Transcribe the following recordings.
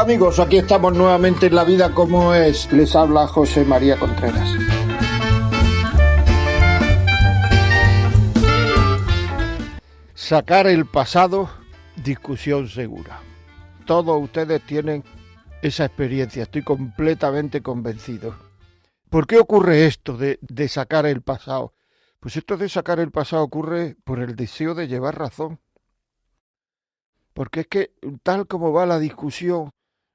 Hola amigos, aquí estamos nuevamente en La Vida Como Es. Les habla José María Contreras. Sacar el pasado, discusión segura. Todos ustedes tienen esa experiencia, estoy completamente convencido. ¿Por qué ocurre esto de sacar el pasado? Pues esto de sacar el pasado ocurre por el deseo de llevar razón. Porque es que tal como va la discusión,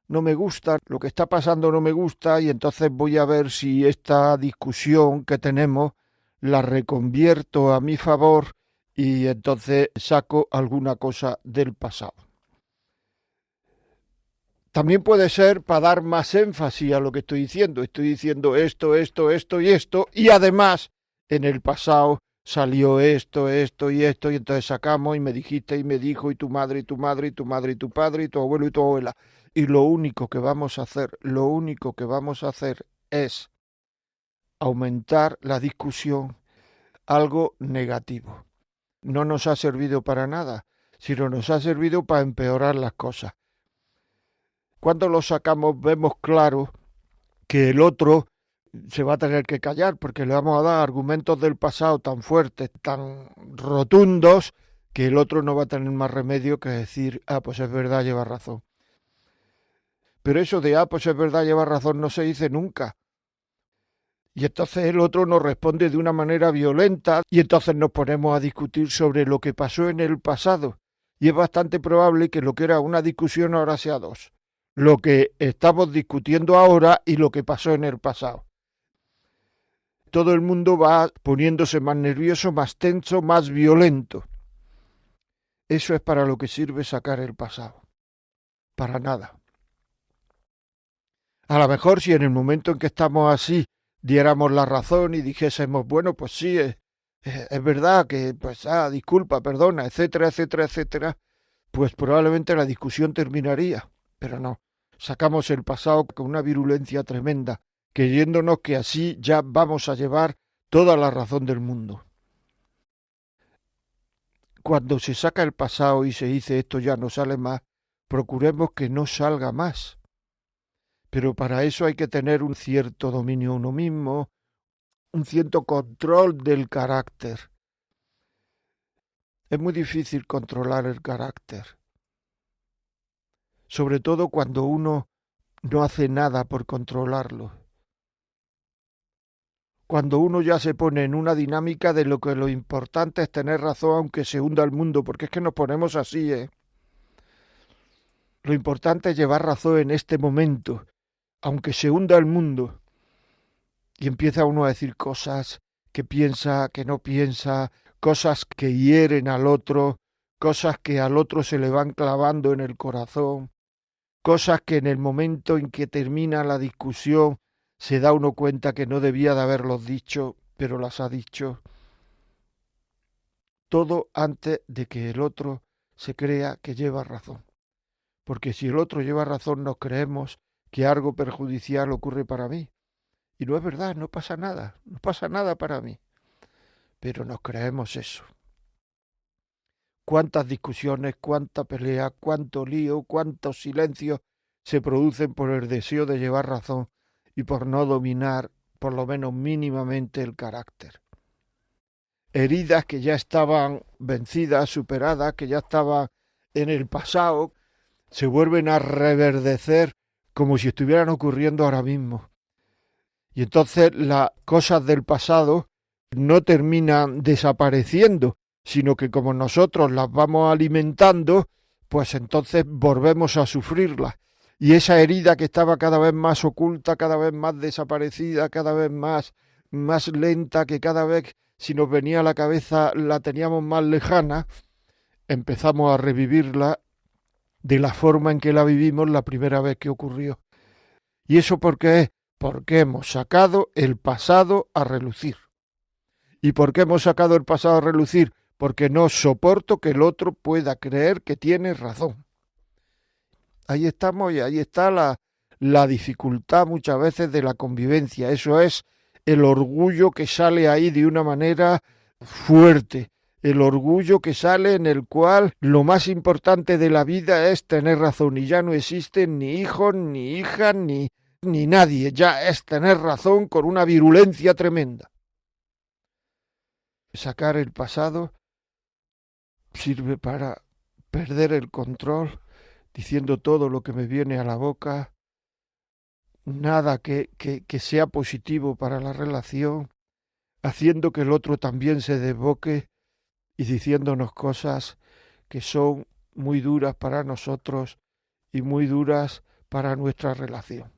no me gusta, lo que está pasando no me gusta, y entonces voy a ver si esta discusión que tenemos la reconvierto a mi favor y entonces saco alguna cosa del pasado. También puede ser para dar más énfasis a lo que estoy diciendo. Estoy diciendo esto y esto, y además en el pasado salió esto y esto, y entonces sacamos y me dijiste y me dijo, y tu madre, y tu madre, y tu madre, y tu padre, y tu abuelo, y tu abuela. Y lo único que vamos a hacer es aumentar la discusión, algo negativo. No nos ha servido para nada, sino nos ha servido para empeorar las cosas. Cuando lo sacamos vemos claro que el otro se va a tener que callar porque le vamos a dar argumentos del pasado tan fuertes, tan rotundos, que el otro no va a tener más remedio que decir, pues es verdad, lleva razón. Pero eso de, pues es verdad, lleva razón, no se dice nunca. Y entonces el otro nos responde de una manera violenta y entonces nos ponemos a discutir sobre lo que pasó en el pasado. Y es bastante probable que lo que era una discusión ahora sea dos. Lo que estamos discutiendo ahora y lo que pasó en el pasado. Todo el mundo va poniéndose más nervioso, más tenso, más violento. Eso es para lo que sirve sacar el pasado. Para nada. A lo mejor si en el momento en que estamos así diéramos la razón y dijésemos, bueno, pues sí, es verdad que, pues, disculpa, perdona, etcétera, etcétera, etcétera, pues probablemente la discusión terminaría. Pero no, sacamos el pasado con una virulencia tremenda, creyéndonos que así ya vamos a llevar toda la razón del mundo. Cuando se saca el pasado y se dice esto ya no sale más, procuremos que no salga más. Pero para eso hay que tener un cierto dominio uno mismo, un cierto control del carácter. Es muy difícil controlar el carácter. Sobre todo cuando uno no hace nada por controlarlo. Cuando uno ya se pone en una dinámica de lo que lo importante es tener razón aunque se hunda el mundo, porque es que nos ponemos así, Lo importante es llevar razón en este momento, aunque se hunda el mundo. Y empieza uno a decir cosas que piensa, que no piensa, cosas que hieren al otro, cosas que al otro se le van clavando en el corazón, cosas que en el momento en que termina la discusión se da uno cuenta que no debía de haberlos dicho, pero las ha dicho. Todo antes de que el otro se crea que lleva razón. Porque si el otro lleva razón nos creemos que algo perjudicial ocurre para mí. Y no es verdad, no pasa nada para mí. Pero nos creemos eso. Cuántas discusiones, cuánta pelea, cuánto lío, cuántos silencios se producen por el deseo de llevar razón y por no dominar, por lo menos mínimamente, el carácter. Heridas que ya estaban vencidas, superadas, que ya estaban en el pasado, se vuelven a reverdecer como si estuvieran ocurriendo ahora mismo. Y entonces las cosas del pasado no terminan desapareciendo, sino que como nosotros las vamos alimentando, pues entonces volvemos a sufrirlas. Y esa herida que estaba cada vez más oculta, cada vez más desaparecida, cada vez más lenta, que cada vez si nos venía a la cabeza la teníamos más lejana, empezamos a revivirla de la forma en que la vivimos la primera vez que ocurrió. ¿Y eso por qué es? Porque hemos sacado el pasado a relucir. ¿Y por qué hemos sacado el pasado a relucir? Porque no soporto que el otro pueda creer que tiene razón. Ahí estamos y ahí está la dificultad muchas veces de la convivencia. Eso es el orgullo que sale ahí de una manera fuerte. el orgullo que sale en el cual lo más importante de la vida es tener razón y ya no existen ni hijos, ni hijas, ni nadie, ya es tener razón con una virulencia tremenda. Sacar el pasado sirve para perder el control, diciendo todo lo que me viene a la boca, nada que sea positivo para la relación, haciendo que el otro también se desboque y diciéndonos cosas que son muy duras para nosotros y muy duras para nuestra relación.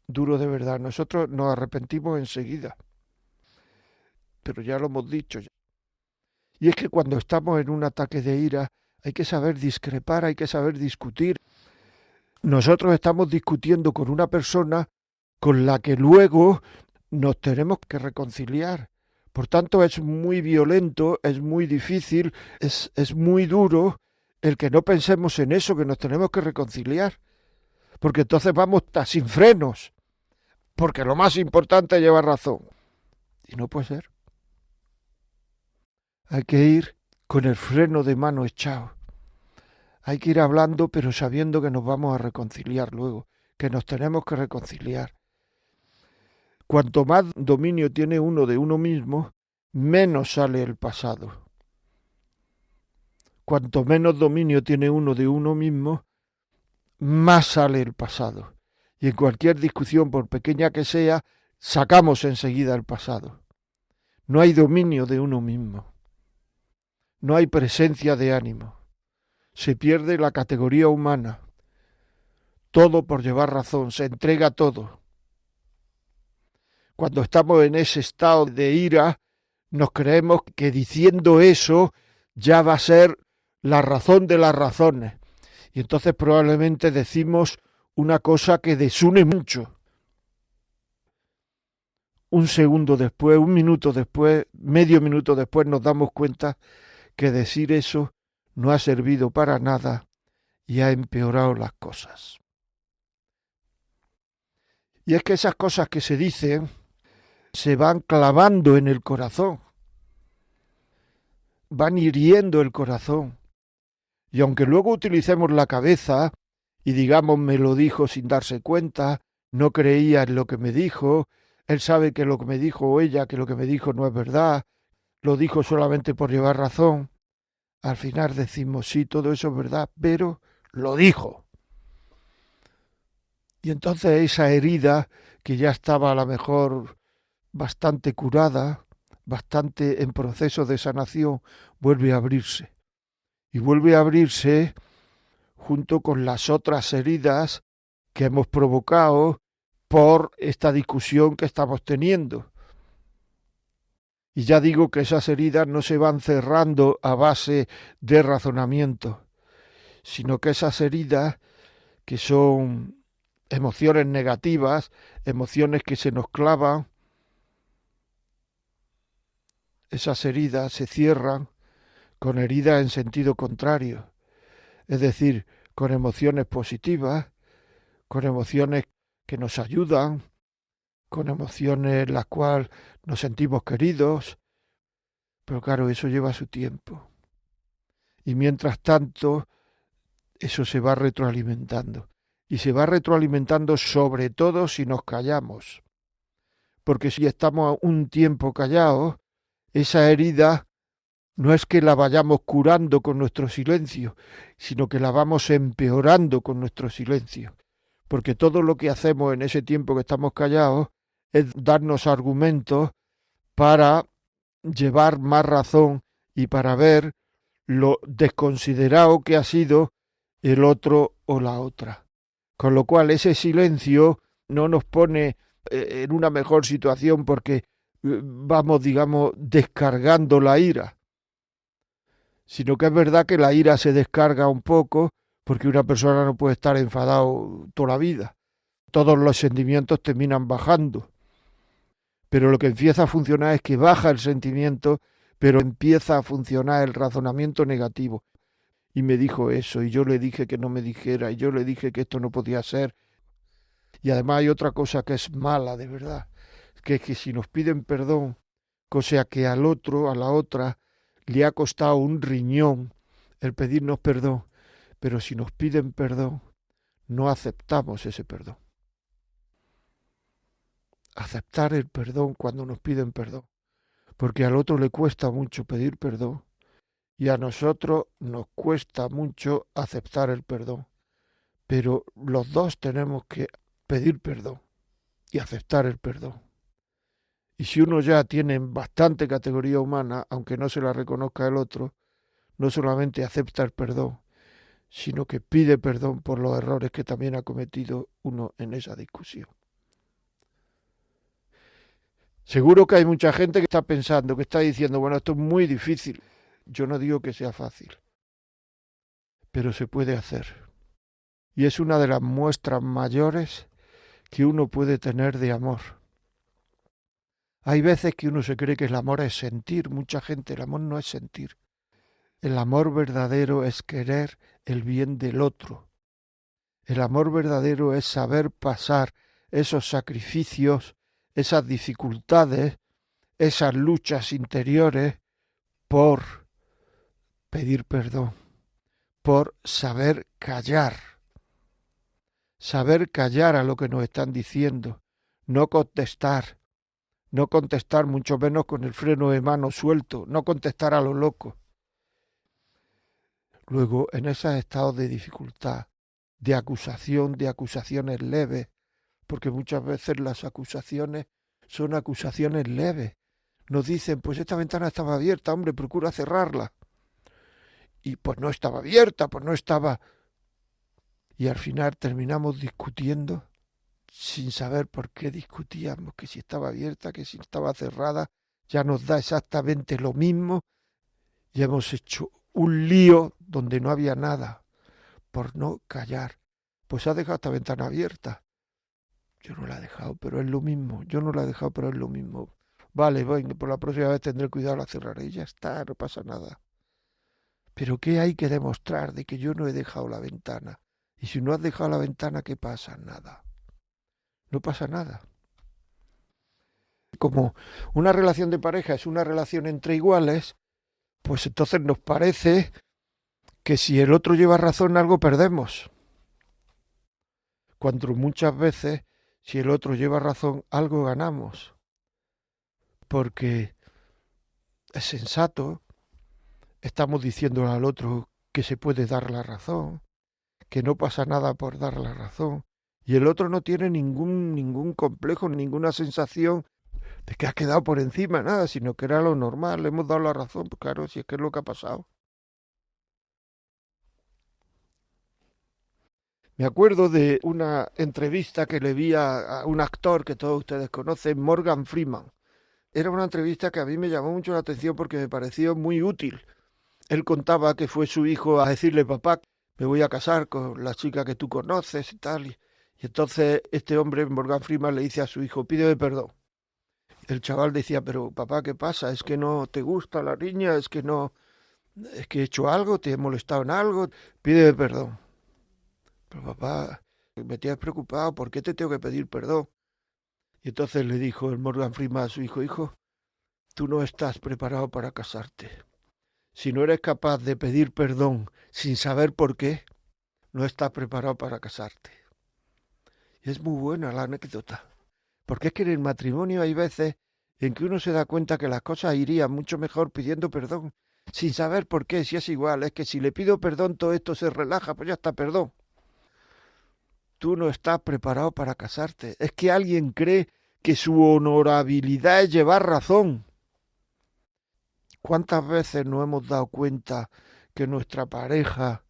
Duro de verdad. Nosotros nos arrepentimos enseguida, pero ya lo hemos dicho. Y es que cuando estamos en un ataque de ira hay que saber discrepar, hay que saber discutir. Nosotros estamos discutiendo con una persona con la que luego nos tenemos que reconciliar. Por tanto, es muy violento, es muy difícil, es muy duro el que no pensemos en eso, que nos tenemos que reconciliar. Porque entonces vamos sin frenos. Porque lo más importante es llevar razón. Y no puede ser. Hay que ir con el freno de mano echado. Hay que ir hablando, pero sabiendo que nos vamos a reconciliar luego, que nos tenemos que reconciliar. Cuanto más dominio tiene uno de uno mismo, menos sale el pasado. Cuanto menos dominio tiene uno de uno mismo, más sale el pasado. Y en cualquier discusión, por pequeña que sea, sacamos enseguida el pasado. No hay dominio de uno mismo. No hay presencia de ánimo. Se pierde la categoría humana. Todo por llevar razón, se entrega todo. Cuando estamos en ese estado de ira, nos creemos que diciendo eso ya va a ser la razón de las razones. Y entonces probablemente decimos una cosa que desune mucho. Un segundo después, un minuto después, medio minuto después nos damos cuenta que decir eso no ha servido para nada y ha empeorado las cosas. Y es que esas cosas que se dicen se van clavando en el corazón, van hiriendo el corazón. Y aunque luego utilicemos la cabeza y digamos me lo dijo sin darse cuenta, no creía en lo que me dijo, él sabe que lo que me dijo o ella que lo que me dijo no es verdad, lo dijo solamente por llevar razón, al final decimos sí, todo eso es verdad, pero lo dijo. Y entonces esa herida que ya estaba a lo mejor bastante curada, bastante en proceso de sanación, vuelve a abrirse. Y vuelve a abrirse junto con las otras heridas que hemos provocado por esta discusión que estamos teniendo. Y ya digo que esas heridas no se van cerrando a base de razonamiento, sino que esas heridas, que son emociones negativas, emociones que se nos clavan, esas heridas se cierran con heridas en sentido contrario, es decir, con emociones positivas, con emociones que nos ayudan, con emociones en las cuales nos sentimos queridos, pero claro, eso lleva su tiempo. Y mientras tanto, eso se va retroalimentando. Y se va retroalimentando sobre todo si nos callamos. Porque si estamos un tiempo callados, esa herida no es que la vayamos curando con nuestro silencio, sino que la vamos empeorando con nuestro silencio. Porque todo lo que hacemos en ese tiempo que estamos callados es darnos argumentos para llevar más razón y para ver lo desconsiderado que ha sido el otro o la otra. Con lo cual ese silencio no nos pone en una mejor situación porque vamos, digamos, descargando la ira, sino que es verdad que la ira se descarga un poco porque una persona no puede estar enfadado toda la vida. Todos los sentimientos terminan bajando. Pero lo que empieza a funcionar es que baja el sentimiento, pero empieza a funcionar el razonamiento negativo. Y me dijo eso, y yo le dije que no me dijera, y yo le dije que esto no podía ser. Y además hay otra cosa que es mala, de verdad, que es que si nos piden perdón cosa que al otro, a la otra, le ha costado un riñón el pedirnos perdón, pero si nos piden perdón, no aceptamos ese perdón. Aceptar el perdón cuando nos piden perdón, porque al otro le cuesta mucho pedir perdón y a nosotros nos cuesta mucho aceptar el perdón, pero los dos tenemos que pedir perdón y aceptar el perdón. Y si uno ya tiene bastante categoría humana, aunque no se la reconozca el otro, no solamente acepta el perdón, sino que pide perdón por los errores que también ha cometido uno en esa discusión. Seguro que hay mucha gente que está pensando, que está diciendo, bueno, esto es muy difícil. Yo no digo que sea fácil, pero se puede hacer. Y es una de las muestras mayores que uno puede tener de amor. Hay veces que uno se cree que el amor es sentir. Mucha gente, el amor no es sentir. El amor verdadero es querer el bien del otro. El amor verdadero es saber pasar esos sacrificios, esas dificultades, esas luchas interiores por pedir perdón, por saber callar a lo que nos están diciendo, no contestar mucho menos con el freno de mano suelto, no contestar a lo loco. Luego, en esos estados de dificultad, de acusaciones leves, porque muchas veces las acusaciones son acusaciones leves. Nos dicen, pues esta ventana estaba abierta, hombre, procura cerrarla. Y pues no estaba abierta, pues no estaba. Y al final terminamos discutiendo sin saber por qué discutíamos, que si estaba abierta, que si estaba cerrada, ya nos da exactamente lo mismo. Y hemos hecho un lío donde no había nada, por no callar. Pues ha dejado esta ventana abierta. Yo no la he dejado, pero es lo mismo. Yo no la he dejado, pero es lo mismo. Vale, bueno, por la próxima vez tendré cuidado, la cerraré y ya está, no pasa nada. Pero ¿qué hay que demostrar de que yo no he dejado la ventana? Y si no has dejado la ventana, ¿qué pasa? Nada. No pasa nada. Como una relación de pareja es una relación entre iguales, pues entonces nos parece que si el otro lleva razón algo perdemos. Cuando muchas veces, si el otro lleva razón, algo ganamos. Porque es sensato, estamos diciendo al otro que se puede dar la razón, que no pasa nada por dar la razón, y el otro no tiene ningún complejo, ninguna sensación de que ha quedado por encima, nada, sino que era lo normal, le hemos dado la razón, pues claro, si es que es lo que ha pasado. Me acuerdo de una entrevista que le vi a un actor que todos ustedes conocen, Morgan Freeman. Era una entrevista que a mí me llamó mucho la atención porque me pareció muy útil. Él contaba que fue su hijo a decirle, papá, me voy a casar con la chica que tú conoces y tal. Y entonces este hombre, Morgan Freeman, le dice a su hijo, pídeme perdón. El chaval decía, pero papá, ¿qué pasa? ¿Es que no te gusta la niña? ¿Es que no, es que he hecho algo? ¿Te he molestado en algo? Pídeme perdón. Pero papá, me tienes preocupado, ¿por qué te tengo que pedir perdón? Y entonces le dijo el Morgan Freeman a su hijo, hijo, tú no estás preparado para casarte. Si no eres capaz de pedir perdón sin saber por qué, no estás preparado para casarte. Y es muy buena la anécdota. Porque es que en el matrimonio hay veces en que uno se da cuenta que las cosas irían mucho mejor pidiendo perdón, sin saber por qué, si es igual, es que si le pido perdón todo esto se relaja, pues ya está, perdón. Tú no estás preparado para casarte. Es que alguien cree que su honorabilidad es llevar razón. ¿Cuántas veces nos hemos dado cuenta que nuestra pareja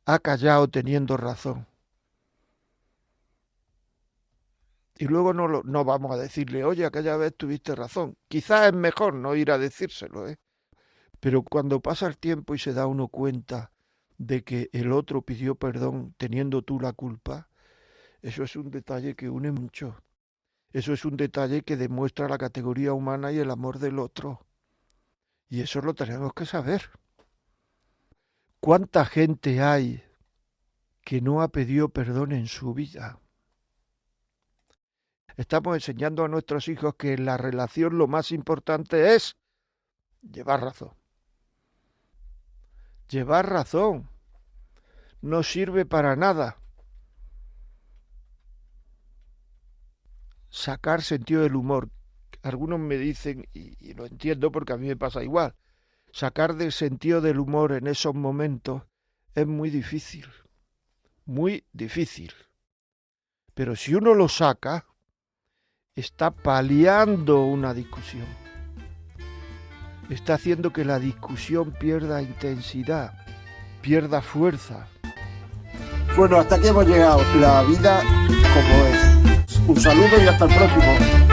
ha callado teniendo razón? Y luego no vamos a decirle, oye, aquella vez tuviste razón. Quizás es mejor no ir a decírselo, ¿eh? Pero cuando pasa el tiempo y se da uno cuenta de que el otro pidió perdón teniendo tú la culpa, eso es un detalle que une mucho. Eso es un detalle que demuestra la categoría humana y el amor del otro. Y eso lo tenemos que saber. ¿Cuánta gente hay que no ha pedido perdón en su vida? Estamos enseñando a nuestros hijos que en la relación lo más importante es llevar razón. Llevar razón no sirve para nada sacar sentido del humor. Algunos me dicen, y lo entiendo porque a mí me pasa igual, sacar del sentido del humor en esos momentos es muy difícil, muy difícil. Pero si uno lo saca, está paliando una discusión. Está haciendo que la discusión pierda intensidad, pierda fuerza. Bueno, hasta aquí hemos llegado. La vida como es. Un saludo y hasta el próximo.